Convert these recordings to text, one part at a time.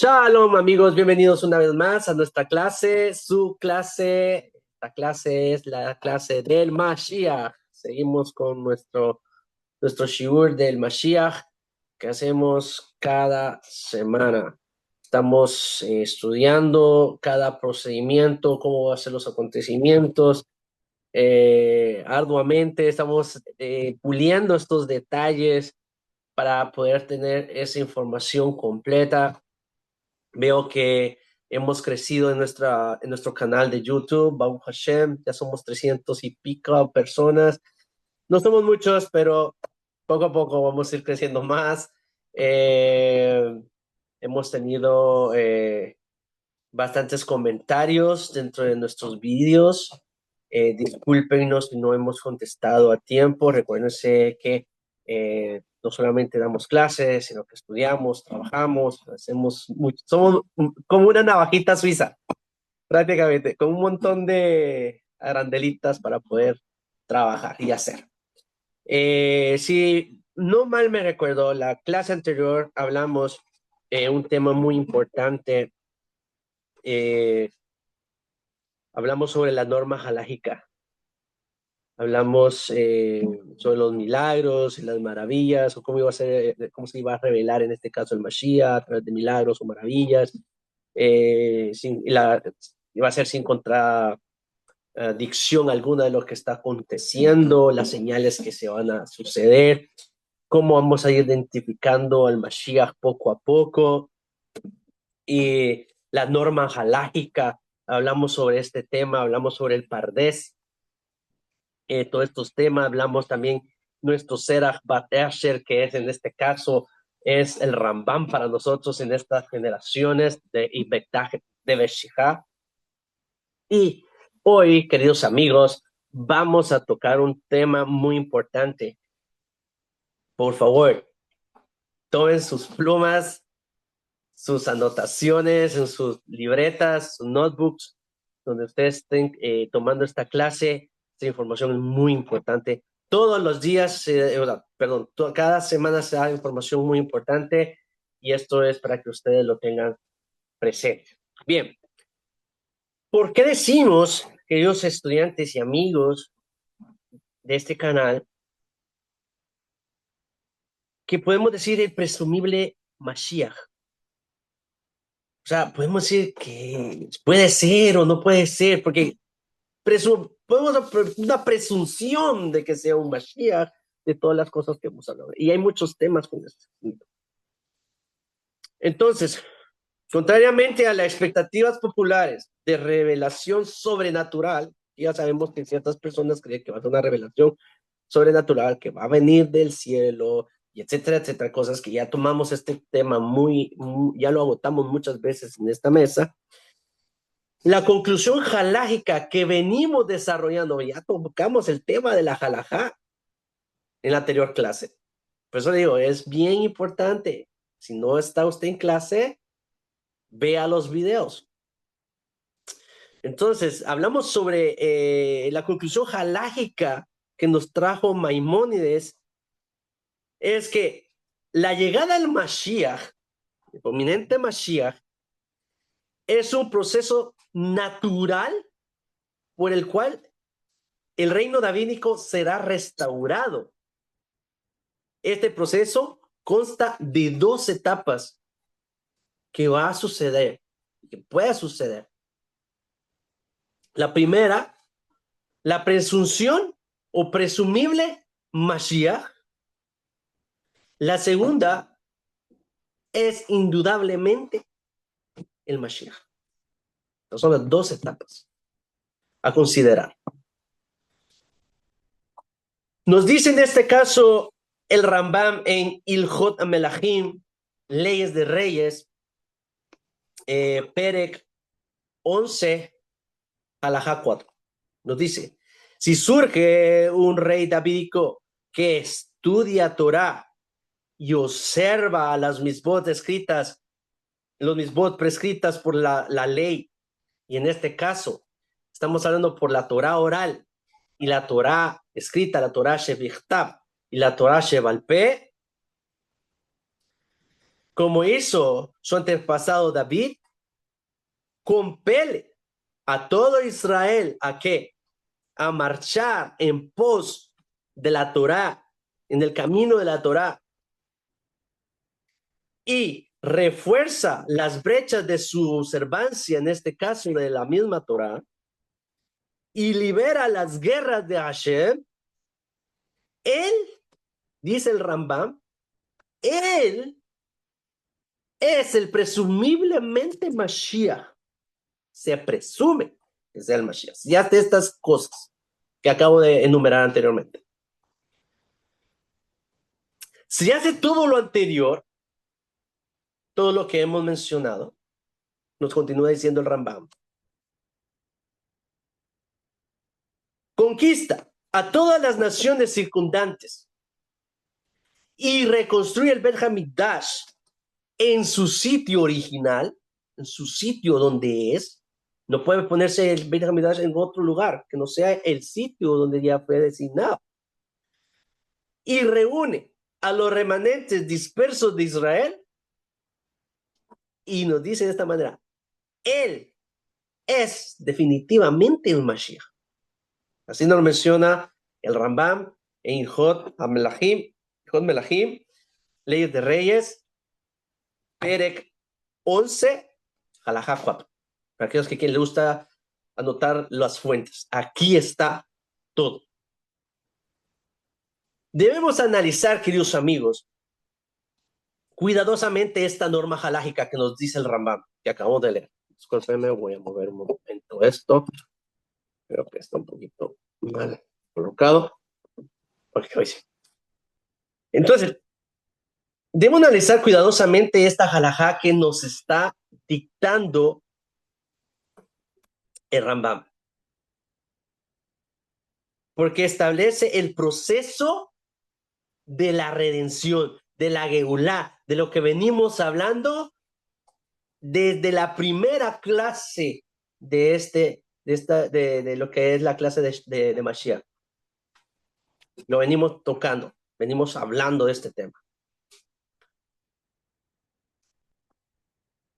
Shalom amigos, bienvenidos una vez más a nuestra clase, su clase. Esta clase es la clase del Mashiach. Seguimos con nuestro shiur del Mashiach que hacemos cada semana. Estamos estudiando cada procedimiento, cómo va a ser los acontecimientos. Arduamente estamos puliendo estos detalles para poder tener esa información completa. Veo que hemos crecido en nuestro canal de YouTube, Baruch Hashem, ya somos 300 y pico personas. No somos muchos, pero poco a poco vamos a ir creciendo más. Eh, Hemos tenido bastantes comentarios dentro de nuestros vídeos. Discúlpenos si no hemos contestado a tiempo. Recuérdense que no solamente damos clases, sino que estudiamos, trabajamos, hacemos mucho. Somos como una navajita suiza, prácticamente, con un montón de arandelitas para poder trabajar y hacer. Si no mal me recuerdo, la clase anterior hablamos un tema muy importante. eh, Hablamos sobre la norma halágica, hablamos sobre los milagros y las maravillas, o cómo iba a ser, cómo se iba a revelar en este caso el Mashiach a través de milagros o maravillas, iba a ser sin contradicción alguna de lo que está aconteciendo, las señales que se van a suceder, cómo vamos a ir identificando al Mashiach poco a poco, y la norma halágica. Hablamos sobre este tema, hablamos sobre el Pardés, todos estos temas. Hablamos también nuestro Serach Bat Asher, que es en este caso es el Rambam para nosotros en estas generaciones de Ibetach de Beshijá. Y hoy, queridos amigos, vamos a tocar un tema muy importante. Por favor, tomen sus plumas, sus anotaciones en sus libretas, sus notebooks, donde ustedes estén tomando esta clase. Esta información es muy importante. Todos los días, cada semana se da información muy importante y esto es para que ustedes lo tengan presente. Bien, ¿por qué decimos, queridos estudiantes y amigos de este canal, que podemos decir el presumible Mashiach? O sea, podemos decir que puede ser o no puede ser, porque podemos una presunción de que sea un Mashiach de todas las cosas que hemos hablado. Y hay muchos temas con esto. Entonces, contrariamente a las expectativas populares de revelación sobrenatural, ya sabemos que ciertas personas creen que va a ser una revelación sobrenatural, que va a venir del cielo, y etcétera, etcétera, cosas que ya tomamos este tema ya lo agotamos muchas veces en esta mesa. La conclusión halágica que venimos desarrollando, ya tocamos el tema de la halajá en la anterior clase. Por eso digo, es bien importante. Si no está usted en clase, vea los videos. Entonces, hablamos sobre la conclusión halágica que nos trajo Maimónides, es que la llegada del Mashiach, el prominente Mashiach, es un proceso natural por el cual el reino davídico será restaurado. Este proceso consta de dos etapas que va a suceder, que puede suceder. La primera, la presunción o presumible Mashiach. La segunda es indudablemente el Mashiach. Estas son las dos etapas a considerar. Nos dice en este caso el Rambam en Ilhot Melahim, Leyes de Reyes, Perek 11, Halajá 4. Nos dice, si surge un rey davídico que estudia Torah y observa las misbot escritas, los misbot prescritas por la ley, y en este caso estamos hablando por la Torah oral y la Torah escrita, la Torah shevichtab y la Torah shebalpé, como hizo su antepasado David, compele a todo Israel ¿a qué? A marchar en pos de la Torá, en el camino de la Torá, y refuerza las brechas de su observancia, en este caso de la misma Torá, y libera las guerras de Hashem, él, dice el Rambam, él es el presumiblemente Mashiach. Se presume que sea el Mashiach. Ya de estas cosas que acabo de enumerar anteriormente. Si hace todo lo anterior, todo lo que hemos mencionado, nos continúa diciendo el Rambam, conquista a todas las naciones circundantes y reconstruye el Bet Hamikdash en su sitio original, en su sitio donde es. No puede ponerse el Bet Hamikdash en otro lugar que no sea el sitio donde ya fue designado. Y reúne a los remanentes dispersos de Israel y nos dice de esta manera, él es definitivamente el Mashiach. Así nos lo menciona el Rambam en Ilhot Melahim, Leyes de Reyes, Perek 11, Halajá 4. Para aquellos que les gusta anotar las fuentes, aquí está todo. Debemos analizar, queridos amigos, cuidadosamente esta norma halágica que nos dice el Rambam, que acabamos de leer. Discúlpenme, voy a mover un momento esto. Creo que está un poquito mal colocado. Okay, entonces, debo analizar cuidadosamente esta halajá que nos está dictando el Rambam, porque establece el proceso de la redención, de la Geulá, de lo que venimos hablando desde la primera clase de lo que es la clase de Mashiach. Lo venimos tocando, venimos hablando de este tema.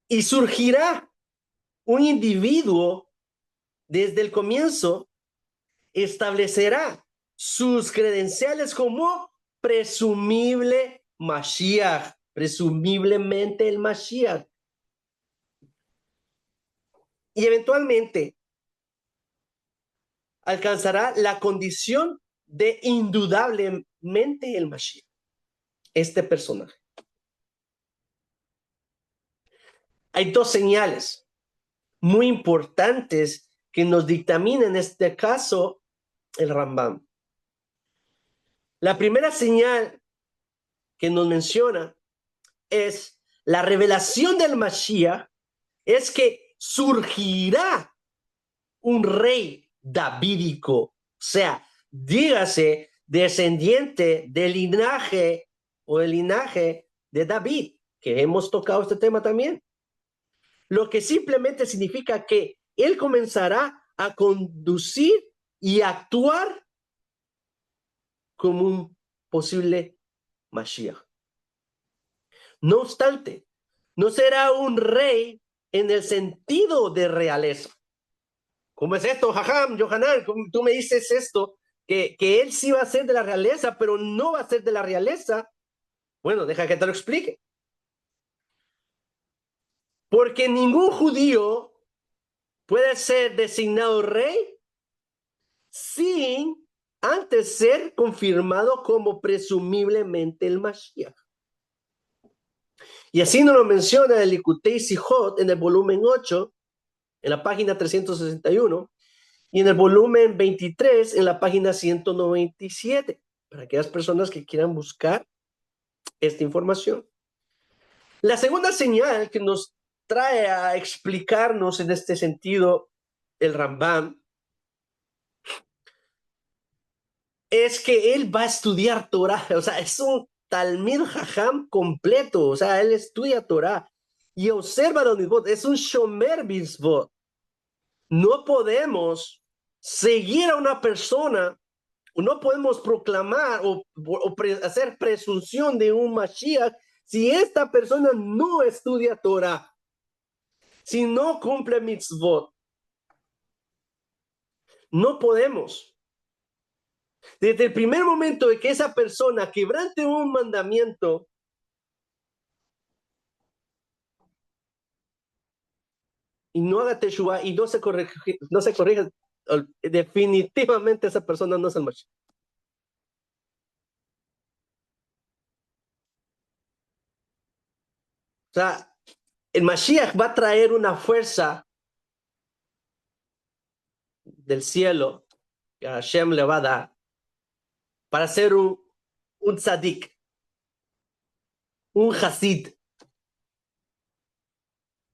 Y surgirá un individuo desde el comienzo, establecerá sus credenciales como presumible Mashiach, presumiblemente el Mashiach. Y eventualmente alcanzará la condición de indudablemente el Mashiach, este personaje. Hay dos señales muy importantes que nos dictamina en este caso el Rambam. La primera señal que nos menciona es la revelación del Mashiach, es que surgirá un rey davídico, o sea, dígase descendiente del linaje o del linaje de David, que hemos tocado este tema también. Lo que simplemente significa que él comenzará a conducir y actuar como un posible Mashiach. No obstante, no será un rey en el sentido de realeza. ¿Cómo es esto, Jajam, Yohanan? Tú me dices esto, que él sí va a ser de la realeza, pero no va a ser de la realeza. Bueno, deja que te lo explique. Porque ningún judío puede ser designado rey sin antes ser confirmado como presumiblemente el Mashiach. Y así nos lo menciona el Likutei Sijot en el volumen 8, en la página 361, y en el volumen 23, en la página 197, para aquellas personas que quieran buscar esta información. La segunda señal que nos trae a explicarnos en este sentido el Rambam es que él va a estudiar Torah, o sea, es un Talmid Jajam completo, o sea, él estudia Torah y observa los mitzvot, es un Shomer mitzvot. No podemos seguir a una persona, no podemos proclamar o hacer presunción de un Mashiach Si esta persona no estudia Torah, si no cumple mitzvot, no podemos. Desde el primer momento de que esa persona quebrante un mandamiento, y no haga teshuva y no se corrige, definitivamente esa persona no es el Mashiach. O sea, el Mashiach va a traer una fuerza del cielo que Hashem le va a dar para ser un tzadik, un hasid.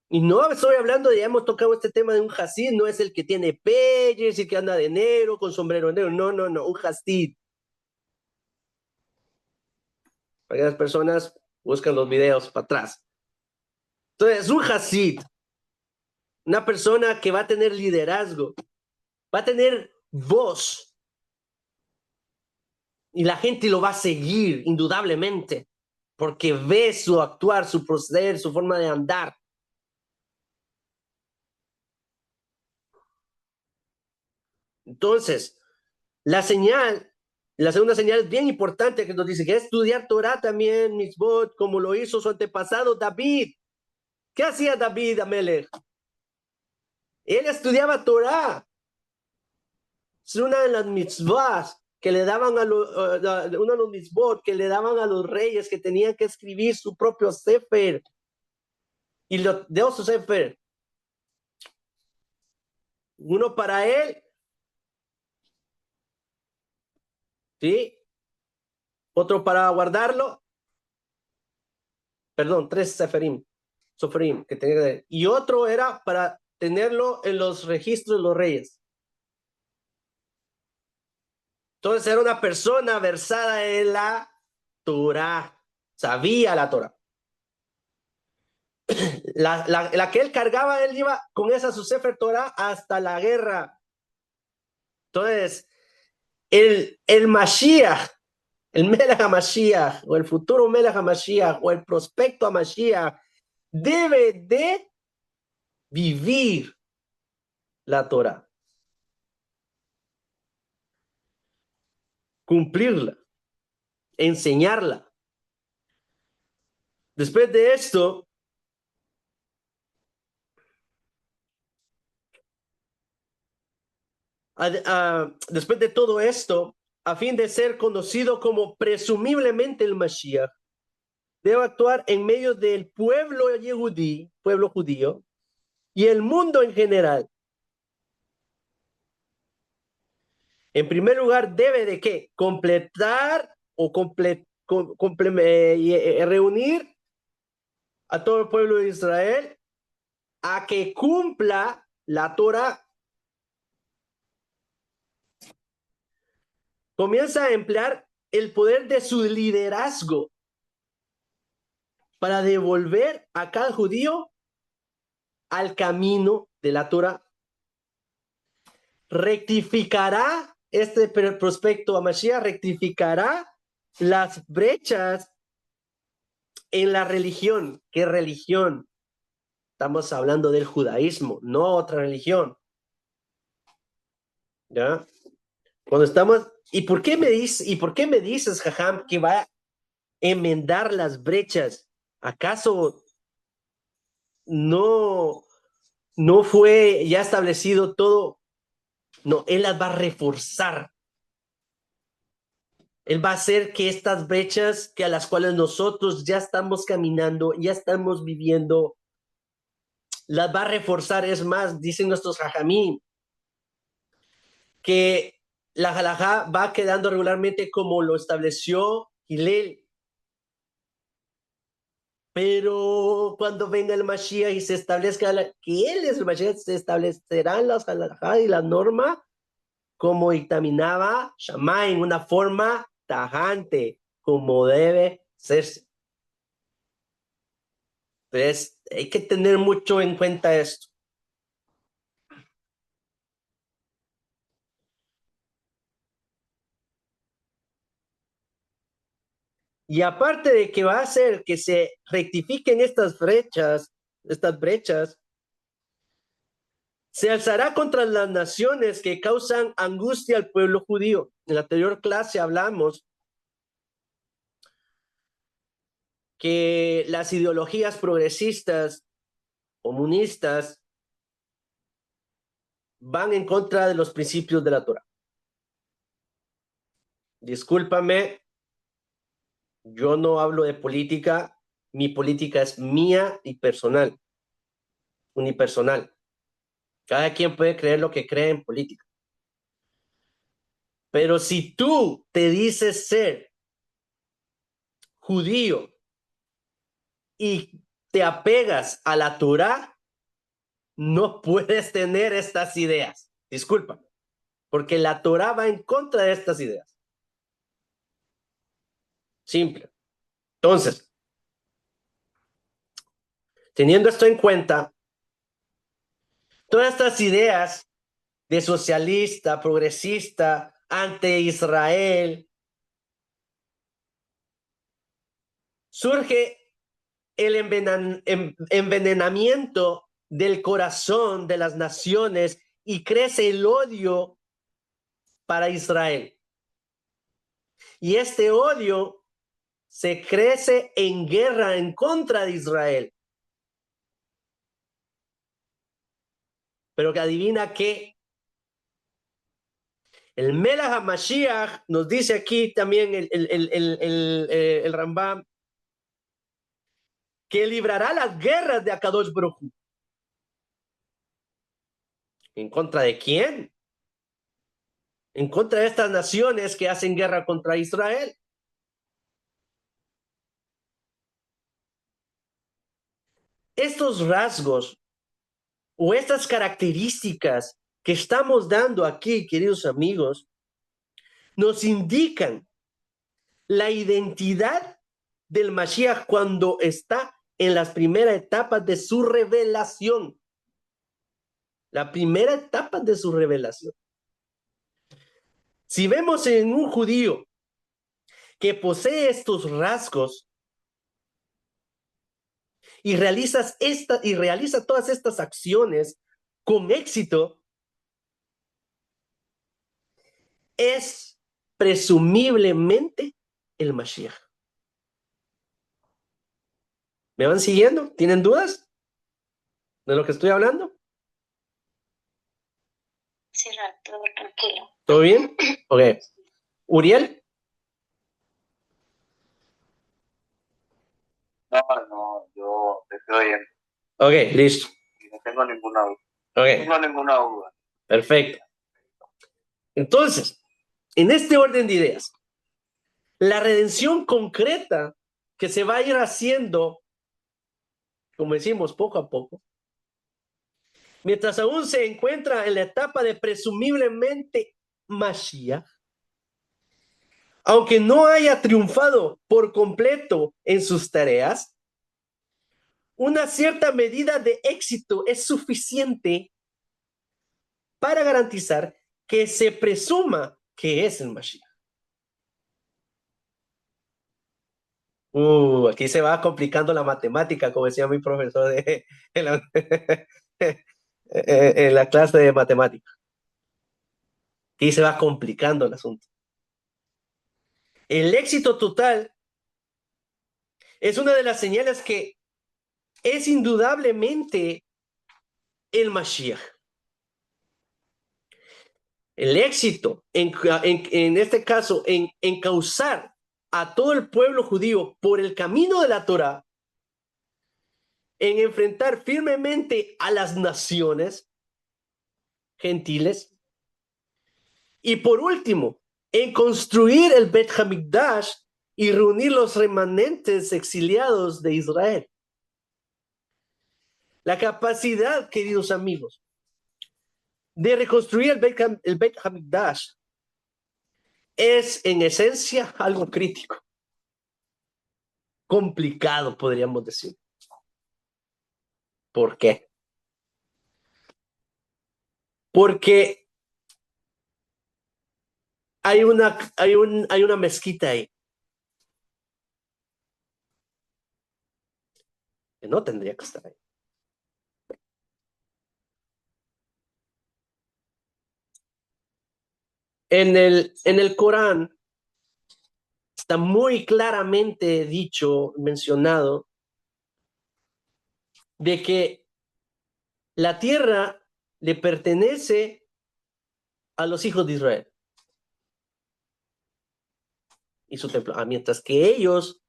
Y no estoy hablando, ya hemos tocado este tema de un hasid, no es el que tiene peyes y que anda de negro con sombrero negro, no, un hasid. Algunas personas buscan los videos para atrás. Entonces, un hasid, una persona que va a tener liderazgo, va a tener voz y la gente lo va a seguir indudablemente porque ve su actuar, su proceder, su forma de andar. Entonces, la segunda señal es bien importante que nos dice que estudiar Torah también, mitzvot, como lo hizo su antepasado David. ¿Qué hacía David Amelech? Él estudiaba Torah. Es una de las mitzvahs que le daban uno de los mitzvot que le daban a los reyes que tenían que escribir su propio sefer. Y lo dio su sefer. Uno para él, ¿sí? Otro para guardarlo. Perdón, tres seferim que tenía. Y otro era para tenerlo en los registros de los reyes. Entonces era una persona versada en la Torah. Sabía la Torah. La que él cargaba, él iba con esa su Sefer Torah hasta la guerra. Entonces, el Mashiach, el Melech HaMashiach, o el futuro Melech HaMashiach, o el prospecto HaMashiach, debe de vivir la Torah, cumplirla, enseñarla. Después de esto, después de todo esto, a fin de ser conocido como presumiblemente el Mashiach, debe actuar en medio del pueblo yehudí, pueblo judío, y el mundo en general. En primer lugar, debe de qué? Completar o reunir a todo el pueblo de Israel a que cumpla la Torah. Comienza a emplear el poder de su liderazgo para devolver a cada judío al camino de la Torah. Rectificará este prospecto a Mashiach, rectificará las brechas en la religión. ¿Qué religión? Estamos hablando del judaísmo, no otra religión. ¿Ya? Cuando estamos, ¿y por qué me dices, Jajam, que va a enmendar las brechas? ¿Acaso no, no fue ya establecido todo? No, él las va a reforzar. Él va a hacer que estas brechas que a las cuales nosotros ya estamos caminando, ya estamos viviendo, las va a reforzar. Es más, dicen nuestros jajamí, que la halajá va quedando regularmente como lo estableció Hillel. Pero cuando venga el Mashiach y se establezca que él es el Mashiach, se establecerán las halajá y la norma como dictaminaba Shammai en una forma tajante, como debe ser. Entonces, hay que tener mucho en cuenta esto. Y aparte de que va a hacer que se rectifiquen estas brechas, se alzará contra las naciones que causan angustia al pueblo judío. En la anterior clase hablamos que las ideologías progresistas, comunistas, van en contra de los principios de la Torah. Discúlpame, yo no hablo de política, mi política es mía y personal, unipersonal. Cada quien puede creer lo que cree en política. Pero si tú te dices ser judío y te apegas a la Torah, no puedes tener estas ideas. Disculpa, porque la Torah va en contra de estas ideas. Simple. Entonces, teniendo esto en cuenta, todas estas ideas de socialista, progresista, anti-Israel, surge el envenenamiento del corazón de las naciones y crece el odio para Israel. Y este odio se crece en guerra en contra de Israel. Pero que adivina qué, el Melech HaMashiach nos dice aquí también el Rambam que librará las guerras de Akadosh Baruj Hu. ¿En contra de quién? En contra de estas naciones que hacen guerra contra Israel. Estos rasgos o estas características que estamos dando aquí, queridos amigos, nos indican la identidad del Mashiach cuando está en las primeras etapas de su revelación. La primera etapa de su revelación. Si vemos en un judío que posee estos rasgos y realiza todas estas acciones con éxito, es presumiblemente el Mashiach. ¿Me van siguiendo? ¿Tienen dudas de lo que estoy hablando? Sí, todo tranquilo. ¿Todo bien? Ok. ¿Uriel? No, yo estoy bien. Ok, listo. No tengo ninguna duda. Ok. No tengo ninguna duda. Perfecto. Entonces, en este orden de ideas, la redención concreta que se va a ir haciendo, como decimos, poco a poco, mientras aún se encuentra en la etapa de presumiblemente Mashiach, aunque no haya triunfado por completo en sus tareas, una cierta medida de éxito es suficiente para garantizar que se presuma que es el Mashiach. Aquí se va complicando la matemática, como decía mi profesor en la clase de matemática. Aquí se va complicando el asunto. El éxito total es una de las señales que es indudablemente el Mashiach. El éxito, en este caso, en encauzar a todo el pueblo judío por el camino de la Torah, en enfrentar firmemente a las naciones gentiles, y por último, en construir el Bet Hamikdash y reunir los remanentes exiliados de Israel. La capacidad, queridos amigos, de reconstruir el Bet Hamikdash es en esencia algo crítico, complicado, podríamos decir. ¿Por qué? Porque hay una mezquita ahí. que no tendría que estar ahí. En el Corán está muy claramente dicho, mencionado, de que la tierra le pertenece a los hijos de Israel y su templo, mientras que ellos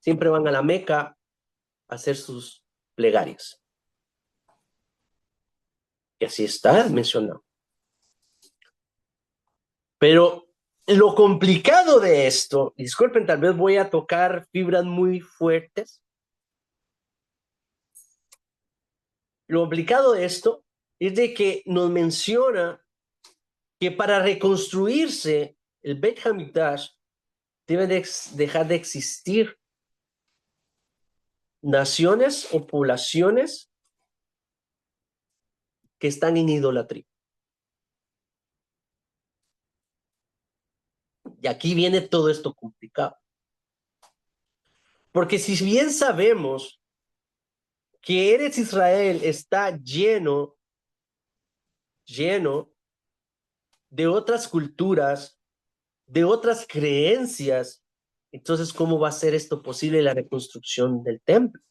siempre van a la Meca a hacer sus plegarias. Y así está mencionado. Pero lo complicado de esto, disculpen, tal vez voy a tocar fibras muy fuertes. Lo complicado de esto es de que nos menciona que para reconstruirse el Beit HaMikdash debe dejar de existir naciones o poblaciones que están en idolatría. Y aquí viene todo esto complicado. Porque si bien sabemos que Eretz Israel está lleno de otras culturas, de otras creencias, entonces, ¿cómo va a ser esto posible la reconstrucción del templo?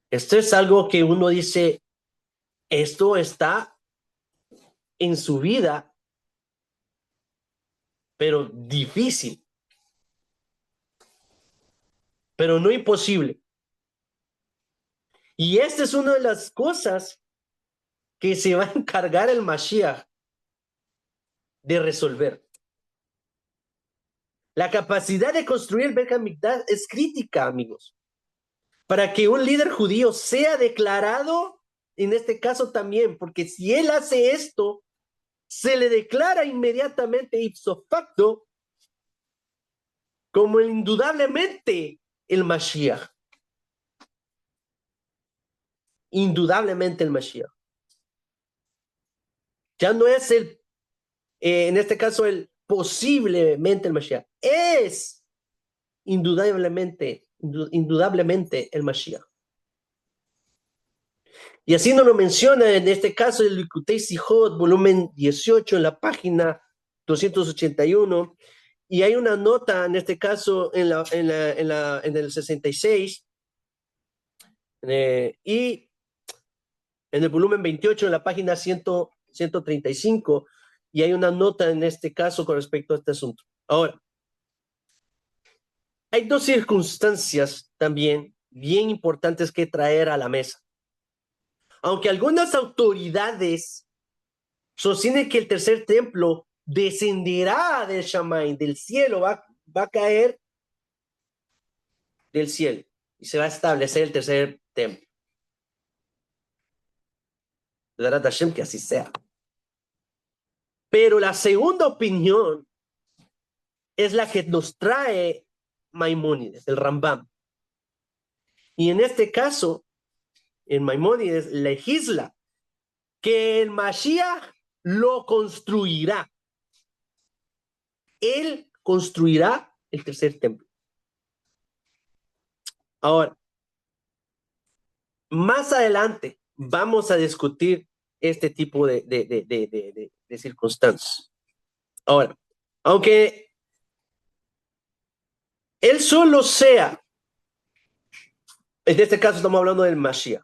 Esto es algo que uno dice, esto está en su vida, pero difícil, pero no imposible. Y esta es una de las cosas que se va a encargar el Mashiach de resolver. La capacidad de construir el Beit HaMikdash es crítica, amigos. Para que un líder judío sea declarado, en este caso también, porque si él hace esto, se le declara inmediatamente ipso facto como indudablemente el Mashiach. Indudablemente el Mashiach. Ya no es en este caso, el posiblemente el Mashiach. Es indudablemente el Mashiach. Y así nos lo menciona en este caso el Likutei Sijot, volumen 18, en la página 281. Y hay una nota, en este caso, en el 66, y en el volumen 28, en la página 135, y hay una nota en este caso con respecto a este asunto. Ahora, hay dos circunstancias también bien importantes que traer a la mesa. Aunque algunas autoridades sostienen que el tercer templo descenderá del Shammai, del cielo, va a caer del cielo y se va a establecer el tercer templo. Dará Hashem que así sea. Pero la segunda opinión es la que nos trae Maimónides, el Rambam. Y en este caso, el Maimónides legisla que el Mashiach lo construirá. Él construirá el tercer templo. Ahora, más adelante vamos a discutir este tipo de circunstancias. Ahora, aunque él solo sea, en este caso estamos hablando del Mashiach,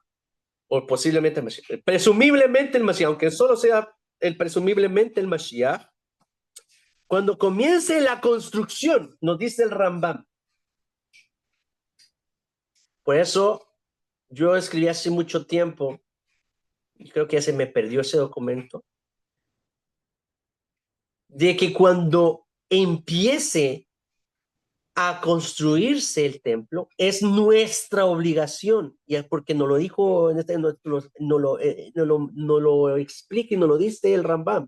o posiblemente el Mashiach, presumiblemente el Mashiach, aunque solo sea presumiblemente el Mashiach, cuando comience la construcción, nos dice el Rambam. Por eso yo escribí hace mucho tiempo, y creo que ya se me perdió ese documento, de que cuando empiece a construirse el templo, es nuestra obligación, y es porque nos lo dijo, no lo explica y nos lo dice el Rambam,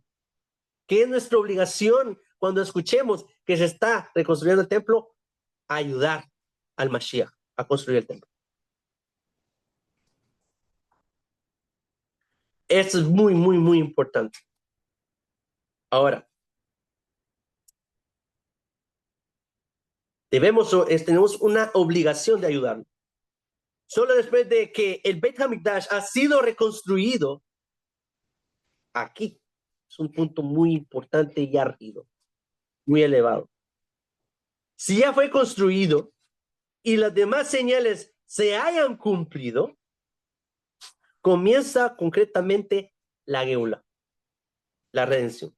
que es nuestra obligación cuando escuchemos que se está reconstruyendo el templo, ayudar al Mashiach a construir el templo. Esto es muy, muy, muy importante. Ahora, tenemos una obligación de ayudarnos. Solo después de que el Beit HaMikdash ha sido reconstruido, aquí es un punto muy importante y álgido, muy elevado. Si ya fue construido y las demás señales se hayan cumplido, comienza concretamente la Geula, la redención.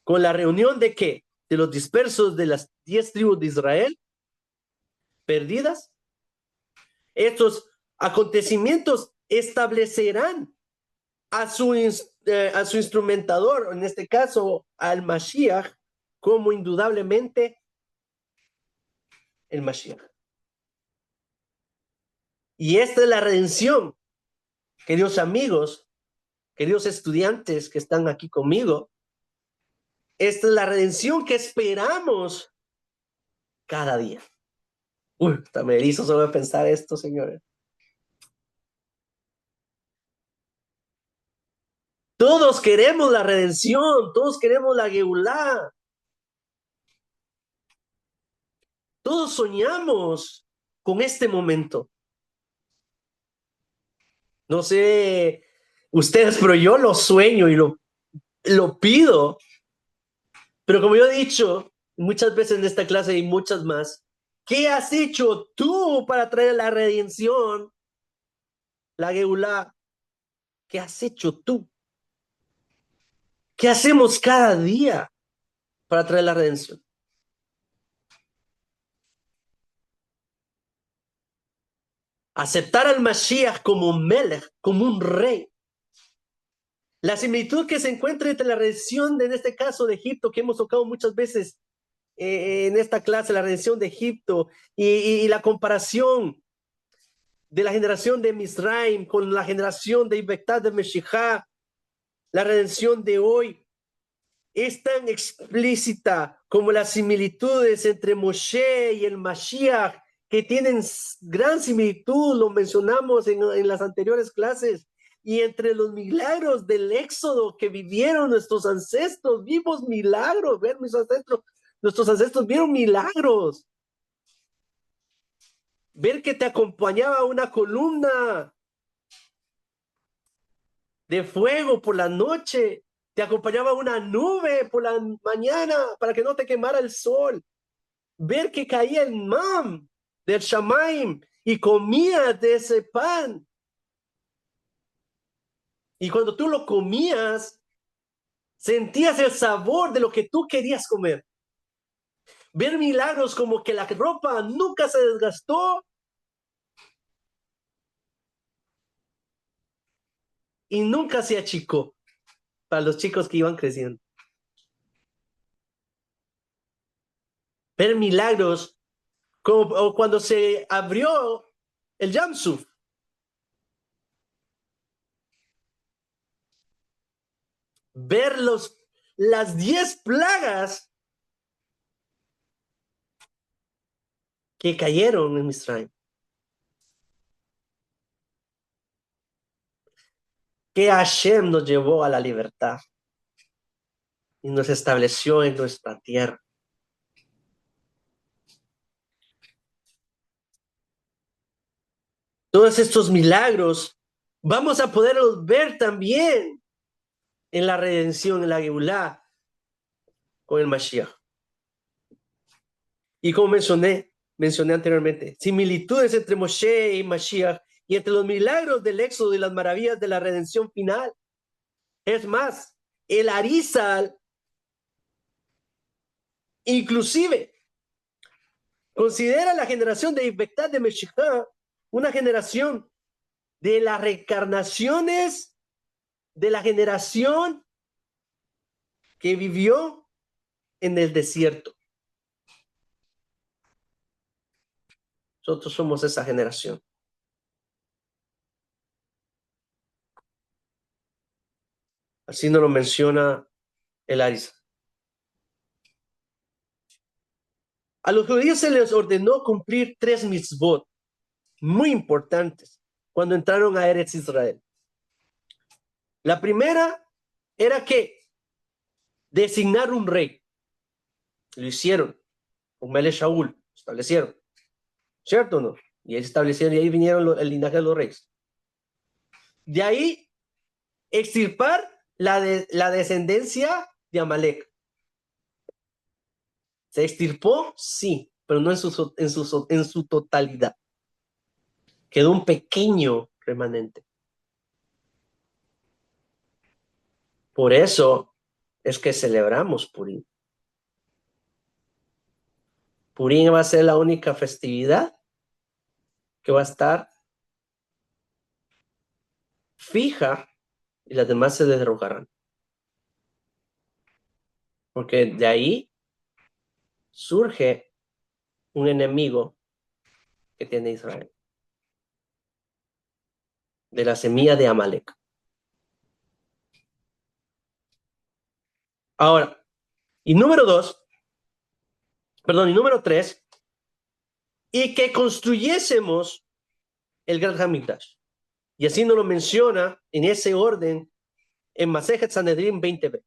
Con la reunión de ¿qué? De los dispersos de las 10 tribus de Israel, perdidas. Estos acontecimientos establecerán a su instrumentador, en este caso al Mashiach, como indudablemente el Mashiach. Y esta es la redención, queridos amigos, queridos estudiantes que están aquí conmigo. Esta es la redención que esperamos cada día. Uy, hasta me erizo solo de pensar esto, señores. Todos queremos la redención, todos queremos la Geulá. Todos soñamos con este momento. No sé ustedes, pero yo lo sueño y lo pido. Pero como yo he dicho muchas veces en esta clase y muchas más, ¿qué has hecho tú para traer la redención, la Geulá? ¿Qué has hecho tú? ¿Qué hacemos cada día para traer la redención? Aceptar al Mashiach como Melech, como un rey. La similitud que se encuentra entre la redención, en este caso de Egipto, que hemos tocado muchas veces en esta clase, la redención de Egipto, y la comparación de la generación de Misraim con la generación de Ibectad de Meshijá, la redención de hoy, es tan explícita como las similitudes entre Moshe y el Mashiach, que tienen gran similitud, lo mencionamos en las anteriores clases, y entre los milagros del Éxodo que vivieron nuestros ancestros, vivos milagros, ver nuestros ancestros vieron milagros. Ver que te acompañaba una columna de fuego por la noche, te acompañaba una nube por la mañana para que no te quemara el sol. Ver que caía el man del Shamaim y comías de ese pan. Y cuando tú lo comías, sentías el sabor de lo que tú querías comer. Ver milagros como que la ropa nunca se desgastó y nunca se achicó para los chicos que iban creciendo. Ver milagros como cuando se abrió el Yam Suf. Ver las 10 plagas que cayeron en Misraim. Que Hashem nos llevó a la libertad y nos estableció en nuestra tierra. Todos estos milagros vamos a poderlos ver también en la redención, en la Geulá, con el Mashiach. Y como mencioné anteriormente, similitudes entre Moshe y Mashiach y entre los milagros del Éxodo y las maravillas de la redención final. Es más, el Arizal inclusive considera la generación de Ibectad de Meshijá una generación de las reencarnaciones de la generación que vivió en el desierto. Nosotros somos esa generación. Así nos lo menciona el Arizal. A los judíos se les ordenó cumplir 3 mitzvot muy importantes cuando entraron a Eretz Israel. La primera era que designar un rey. Lo hicieron. con Melech Shaul, establecieron, ¿cierto o no? Y ahí establecieron, y ahí vinieron el linaje de los reyes. De ahí, extirpar la descendencia de Amalek. ¿Se extirpó? Sí, pero no en su totalidad. Quedó un pequeño remanente. Por eso es que celebramos Purim. Purim va a ser la única festividad que va a estar fija y las demás se derrogarán. Porque de ahí surge un enemigo que tiene Israel. De la semilla de Amalek. Ahora, y número 3, y que construyésemos el Gran Hamikdash. Y así nos lo menciona en ese orden en Masejet Sanedrín 20b.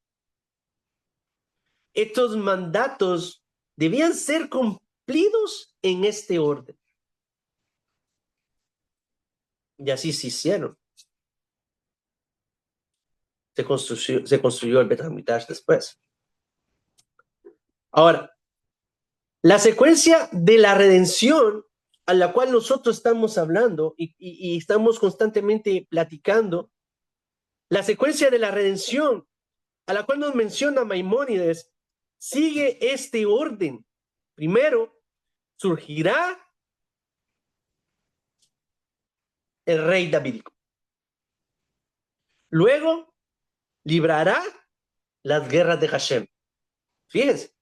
Estos mandatos debían ser cumplidos en este orden. Y así se hicieron. Se construyó el Bet HaMikdash después. Ahora, la secuencia de la redención a la cual nosotros estamos hablando y estamos constantemente platicando, la secuencia de la redención a la cual nos menciona Maimónides, sigue este orden. Primero, surgirá el rey davídico. Luego, librará las guerras de Hashem. Fíjense.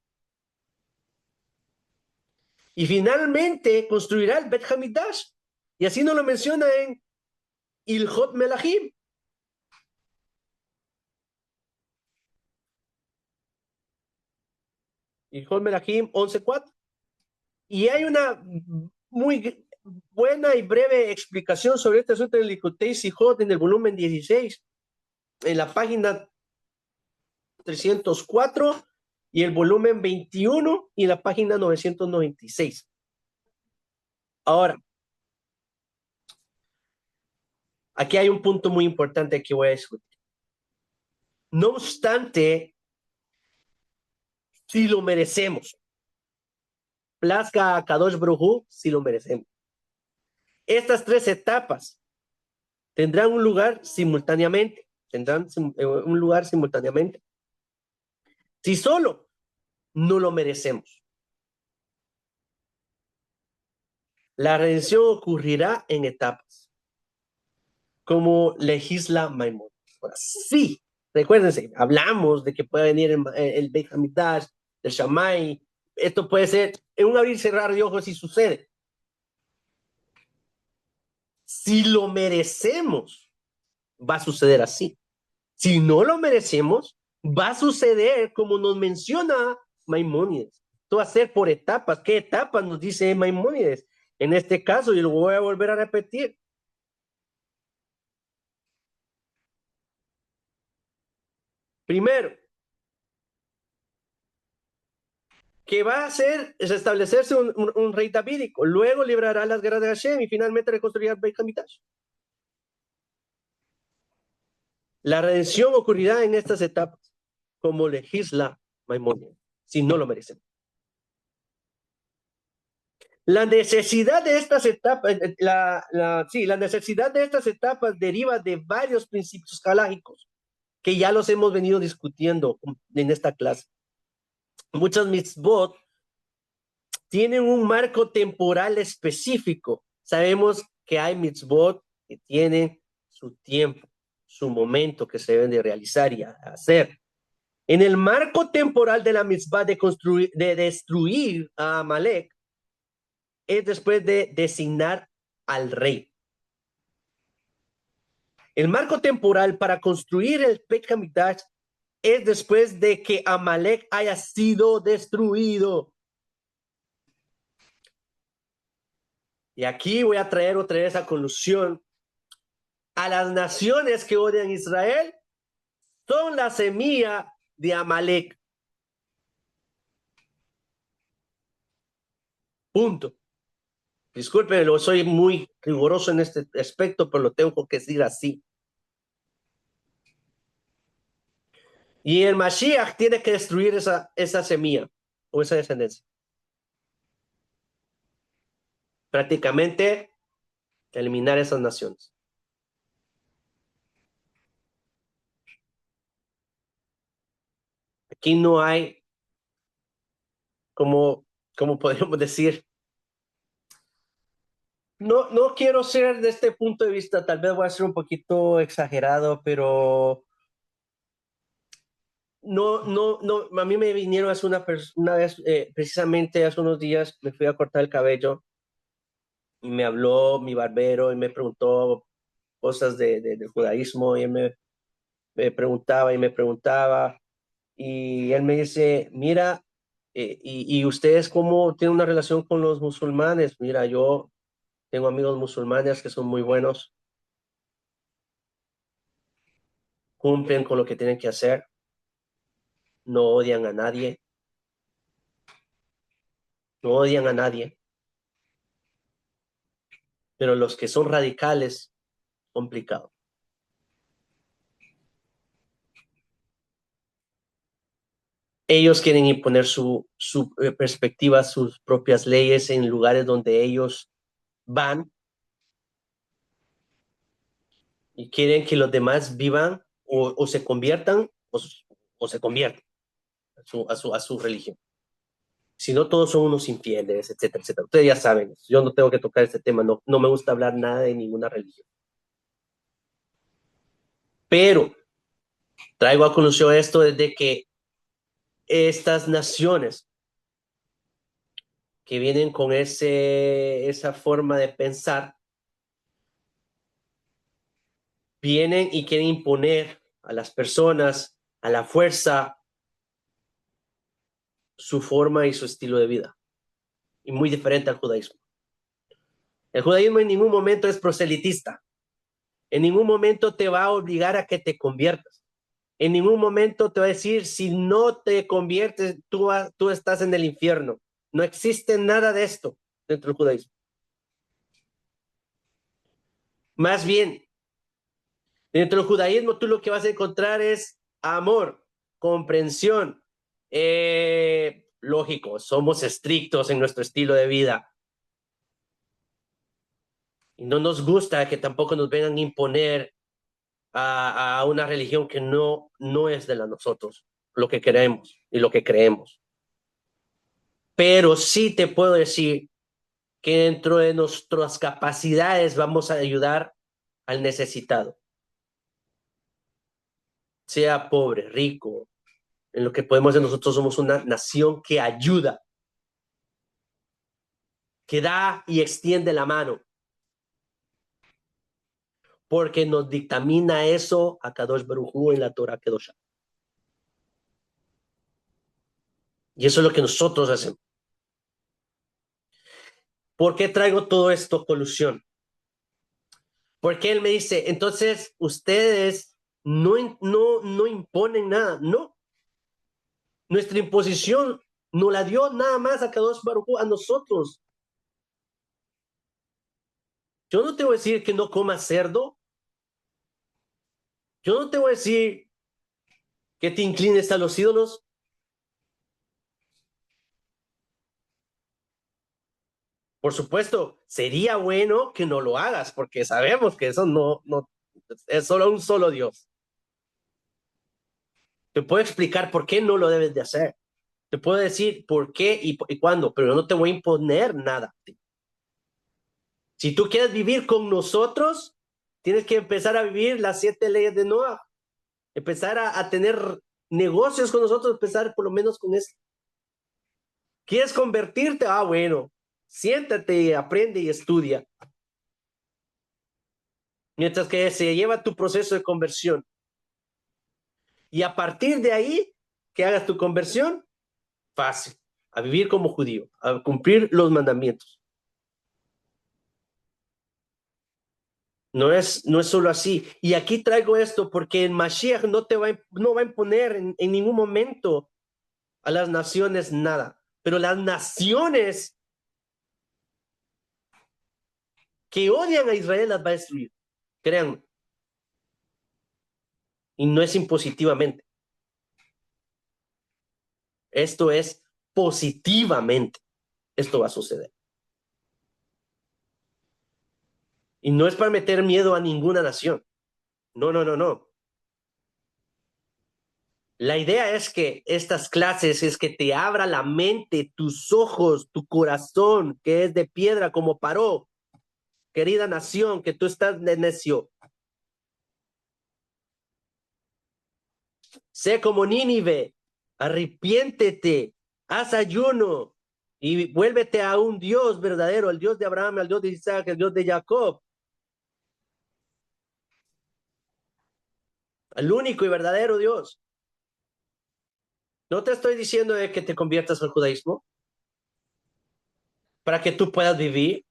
Y finalmente construirá el Bet Hamidash. Y así nos lo menciona en Ilhot Melahim. Ilhot Melahim 11:4. Y hay una muy buena y breve explicación sobre este asunto del Likutei Sijot en el volumen 16, en la página 304 y el volumen 21 y la página 996. Ahora, aquí hay un punto muy importante que voy a discutir. No obstante, si lo merecemos, plazca a Kadosh Baruj Hu, si lo merecemos. Estas tres etapas tendrán un lugar simultáneamente. Si solo no lo merecemos, la redención ocurrirá en etapas, como legisla Maimón. Ahora, sí, recuérdense, hablamos de que puede venir el Beit Hamikdash, el Shammai. Esto puede ser en un abrir y cerrar de ojos si sucede. Si lo merecemos, va a suceder así. Si no lo merecemos, va a suceder como nos menciona Maimónides. Esto va a ser por etapas. ¿Qué etapas nos dice Maimónides? En este caso, y lo voy a volver a repetir. Primero, que va a hacer es establecerse un rey davídico. Luego librará las guerras de Hashem y finalmente reconstruirá el Beit Hamikdash. La redención ocurrirá en estas etapas, como legisla Maimónides, si no lo merecen. La necesidad de estas etapas, la necesidad de estas etapas deriva de varios principios halágicos que ya los hemos venido discutiendo en esta clase. Muchas mitzvot tienen un marco temporal específico. Sabemos que hay mitzvot que tienen su tiempo, su momento que se deben de realizar y hacer. En el marco temporal de la mitzvah de destruir a Amalek, es después de designar al rey. El marco temporal para construir el Beit HaMikdash es después de que Amalek haya sido destruido. Y aquí voy a traer otra vez esa conclusión. A las naciones que odian a Israel son la semilla de Amalek. Punto. Disculpen, soy muy riguroso en este aspecto, pero lo tengo que decir así. Y el Mashiach tiene que destruir esa semilla o esa descendencia. Prácticamente eliminar esas naciones. Aquí no hay, como podríamos decir, no quiero ser de este punto de vista, tal vez voy a ser un poquito exagerado, pero no, a mí me vinieron hace una vez, precisamente hace unos días, me fui a cortar el cabello y me habló mi barbero y me preguntó cosas del judaísmo y él me preguntaba y me preguntaba y él me dice, mira, y ustedes cómo tienen una relación con los musulmanes. Mira, yo tengo amigos musulmanes que son muy buenos, cumplen con lo que tienen que hacer, no odian a nadie, no odian a nadie, pero los que son radicales, complicado. Ellos quieren imponer su perspectiva, sus propias leyes en lugares donde ellos van y quieren que los demás vivan o se conviertan o se conviertan a su religión. Si no, todos son unos infieles, etcétera, etcétera. Ustedes ya saben, yo no tengo que tocar este tema, no me gusta hablar nada de ninguna religión. Pero traigo a colación esto desde que estas naciones que vienen con esa forma de pensar, vienen y quieren imponer a las personas a la fuerza su forma y su estilo de vida. Y muy diferente al judaísmo. El judaísmo en ningún momento es proselitista. En ningún momento te va a obligar a que te conviertas. En ningún momento te va a decir, si no te conviertes, tú estás en el infierno. No existe nada de esto dentro del judaísmo. Más bien, dentro del judaísmo tú lo que vas a encontrar es amor, comprensión. Lógico, somos estrictos en nuestro estilo de vida. Y no nos gusta que tampoco nos vengan a imponer a una religión que no es de la nosotros, lo que queremos y lo que creemos. Pero sí te puedo decir que dentro de nuestras capacidades vamos a ayudar al necesitado, sea pobre, rico. En lo que podemos hacer, nosotros somos una nación que ayuda, que da y extiende la mano, porque nos dictamina eso a Kadosh Baruj Hu en la Torah Kedoshá. Y eso es lo que nosotros hacemos. ¿Por qué traigo todo esto, colusión? Porque él me dice, entonces ustedes no imponen nada. No, nuestra imposición no la dio nada más a Kadosh Baruj Hu, a nosotros. Yo no te voy a decir que no comas cerdo. Yo no te voy a decir que te inclines a los ídolos. Por supuesto, sería bueno que no lo hagas, porque sabemos que eso no es solo un solo Dios. Te puedo explicar por qué no lo debes de hacer. Te puedo decir por qué y cuándo, pero yo no te voy a imponer nada. Si tú quieres vivir con nosotros, tienes que empezar a vivir las 7 leyes de Noah. Empezar a tener negocios con nosotros, empezar por lo menos con eso. ¿Quieres convertirte? Ah, bueno, siéntate, aprende y estudia. Mientras que se lleva tu proceso de conversión. Y a partir de ahí, que hagas tu conversión, fácil, a vivir como judío, a cumplir los mandamientos. No es solo así. Y aquí traigo esto porque el Mashiach no va a imponer en ningún momento a las naciones nada. Pero las naciones que odian a Israel las va a destruir. Créanme. Y no es impositivamente. Esto es positivamente. Esto va a suceder. Y no es para meter miedo a ninguna nación. No, no, no, no. La idea es que estas clases es que te abra la mente, tus ojos, tu corazón, que es de piedra como Paró. Querida nación, que tú estás de necio. Sé como Nínive, arrepiéntete, haz ayuno y vuélvete a un Dios verdadero, el Dios de Abraham, el Dios de Isaac, el Dios de Jacob. Al único y verdadero Dios. No te estoy diciendo de que te conviertas al judaísmo para que tú puedas vivir.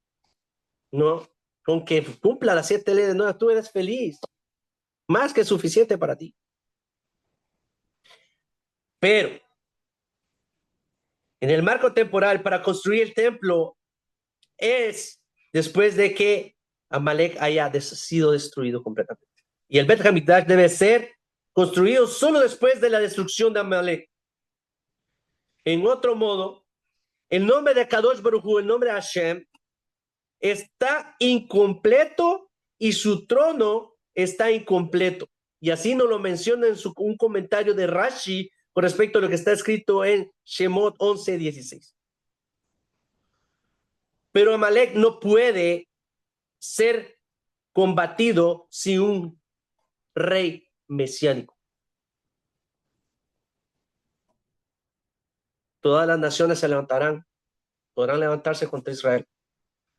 No, con que cumpla las 7 leyes, no, tú eres feliz. Más que suficiente para ti. Pero en el marco temporal para construir el templo es después de que Amalek haya sido destruido completamente. Y el Bet Hamikdash debe ser construido solo después de la destrucción de Amalek. En otro modo, el nombre de Kadosh Baruj Hu, el nombre de Hashem, está incompleto y su trono está incompleto. Y así nos lo menciona en un comentario de Rashi con respecto a lo que está escrito en Shemot 11:16. Pero Amalek no puede ser combatido sin un rey mesiánico. Todas las naciones se levantarán, podrán levantarse contra Israel.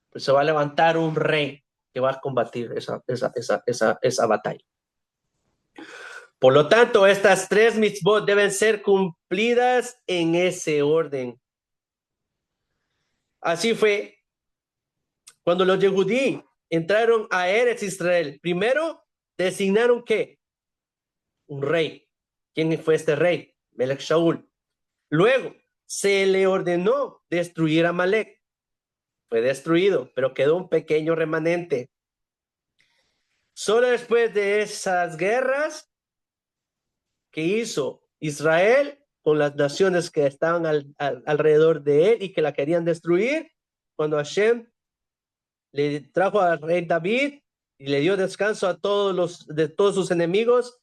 Pues se va a levantar un rey que va a combatir esa batalla. Por lo tanto, estas 3 mitzvot deben ser cumplidas en ese orden. Así fue cuando los Yehudí entraron a Eretz Israel. Primero designaron ¿qué? Un rey. ¿Quién fue este rey? Melech Shaul. Luego se le ordenó destruir a Amalek. Fue destruido, pero quedó un pequeño remanente. Solo después de esas guerras que hizo Israel con las naciones que estaban alrededor de él y que la querían destruir, cuando Hashem le trajo al rey David y le dio descanso a todos sus enemigos,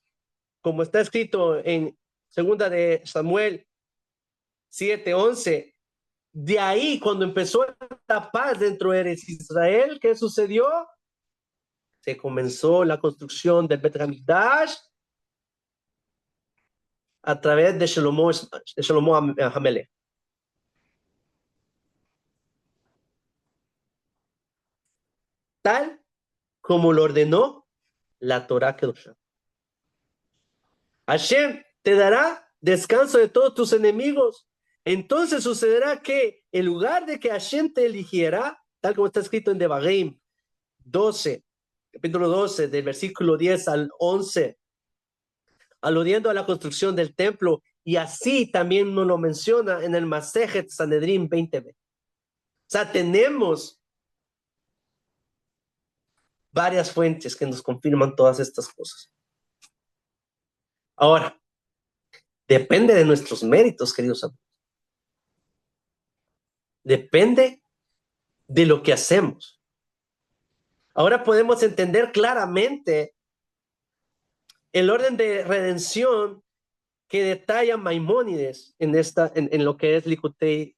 como está escrito en segunda de Samuel 7:11. De ahí, cuando empezó la paz dentro de Israel, ¿qué sucedió? Se comenzó la construcción del Bet Hamikdash a través de Shlomo Hamelech. Tal como lo ordenó la Torah Kedoshá. Hashem te dará descanso de todos tus enemigos. Entonces sucederá que en lugar de que Hashem te eligiera, tal como está escrito en Devarim 12, capítulo 12, del versículo 10 al 11, aludiendo a la construcción del templo, y así también nos lo menciona en el Masejet Sanedrín 20b. O sea, tenemos varias fuentes que nos confirman todas estas cosas. Ahora, depende de nuestros méritos, queridos amigos. Depende de lo que hacemos. Ahora podemos entender claramente el orden de redención que detalla Maimónides en lo que es Likutei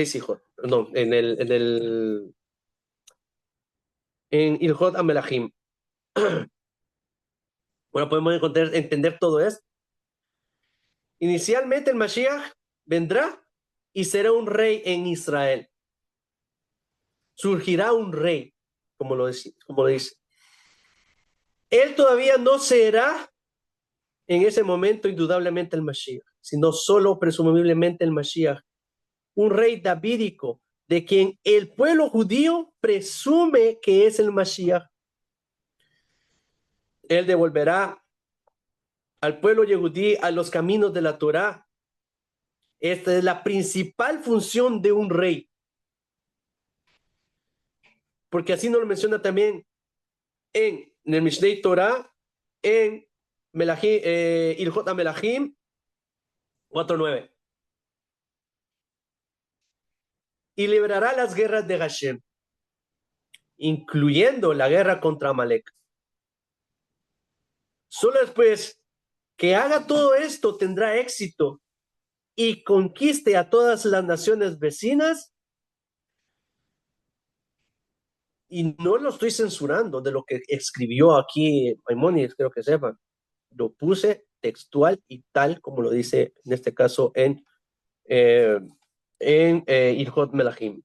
Sijot, no, en Ilhot Amelachim. Bueno, podemos entender todo esto. Inicialmente el Mashiach vendrá y será un rey en Israel. Surgirá un rey, como lo dice. Él todavía no será en ese momento indudablemente el Mashiach, sino solo presumiblemente el Mashiach, un rey davídico de quien el pueblo judío presume que es el Mashiach. Él devolverá al pueblo yehudí a los caminos de la Torá. Esta es la principal función de un rey. porque así nos lo menciona también en el Mishneh Torah, en Ilhot HaMelachim 4:9. Y librará las guerras de Hashem, incluyendo la guerra contra Amalek. Solo después que haga todo esto tendrá éxito y conquiste a todas las naciones vecinas. Y no lo estoy censurando de lo que escribió aquí Maimónides, creo que sepan. Lo puse textual y tal como lo dice en este caso en Ilhot Melachim.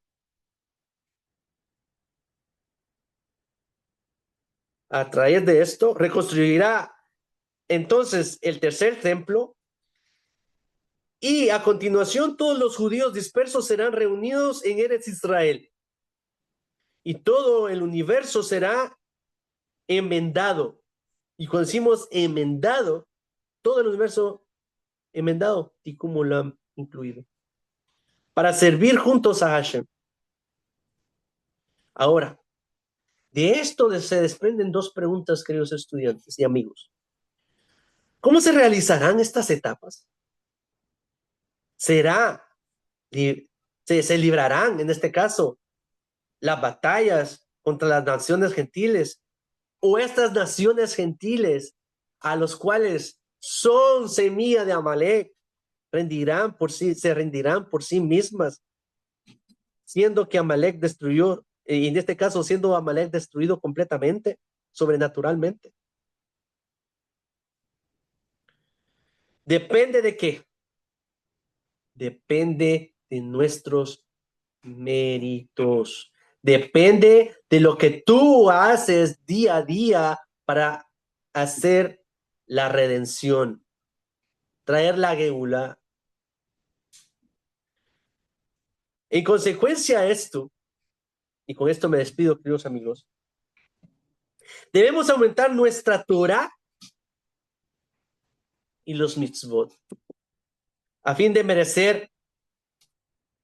A través de esto reconstruirá entonces el tercer templo y a continuación todos los judíos dispersos serán reunidos en Eretz Israel y todo el universo será enmendado. Y cuando decimos enmendado, todo el universo enmendado, Tikkun Olam incluido, para servir juntos a Hashem. Ahora, de esto se desprenden dos preguntas, queridos estudiantes y amigos. ¿Cómo se realizarán estas etapas? ¿Se librarán, en este caso, las batallas contra las naciones gentiles o estas naciones gentiles a los cuales son semilla de Amalek se rendirán por sí mismas, siendo que Amalek destruyó, y en este caso siendo Amalek destruido completamente, sobrenaturalmente? ¿Depende de qué? Depende de nuestros méritos. Depende de lo que tú haces día a día para hacer la redención, traer la geula. En consecuencia a esto, y con esto me despido, queridos amigos, debemos aumentar nuestra Torah y los mitzvot a fin de merecer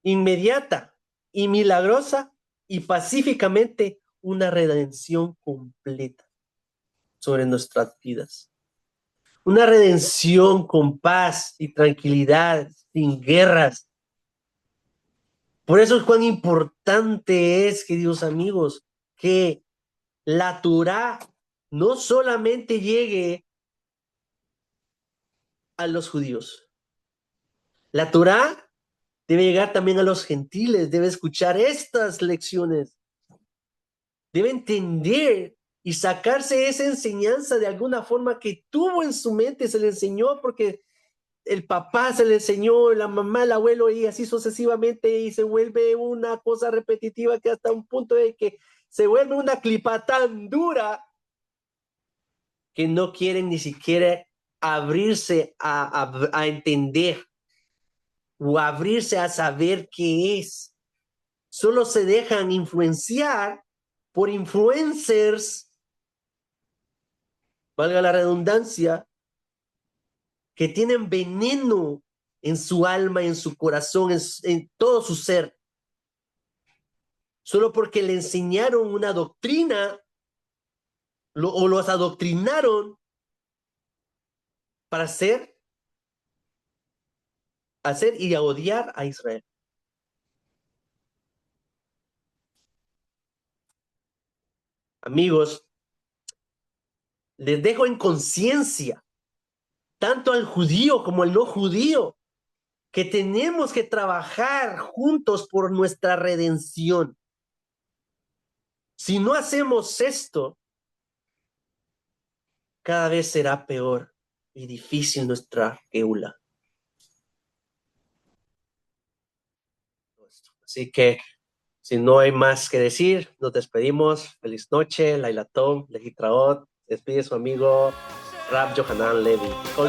inmediata y milagrosa y pacíficamente una redención completa sobre nuestras vidas. Una redención con paz y tranquilidad, sin guerras. Por eso es cuán importante es, queridos amigos, que la Torá no solamente llegue a los judíos. La Torá debe llegar también a los gentiles, debe escuchar estas lecciones, debe entender y sacarse esa enseñanza de alguna forma que tuvo en su mente, se le enseñó porque el papá se le enseñó, la mamá, el abuelo y así sucesivamente, y se vuelve una cosa repetitiva que hasta un punto de que se vuelve una clipa tan dura que no quieren ni siquiera abrirse a entender o abrirse a saber qué es. Solo se dejan influenciar por influencers, valga la redundancia, que tienen veneno en su alma, en su corazón, en todo su ser. Solo porque le enseñaron una doctrina o los adoctrinaron para hacer y odiar a Israel. Amigos, les dejo en conciencia, tanto al judío como al no judío, que tenemos que trabajar juntos por nuestra redención. Si no hacemos esto, cada vez será peor y difícil nuestra geula. Así que, si no hay más que decir, nos despedimos. Feliz noche, Laila Tov, Lejitraot. Despide su amigo Rab Yohanan Levi. Con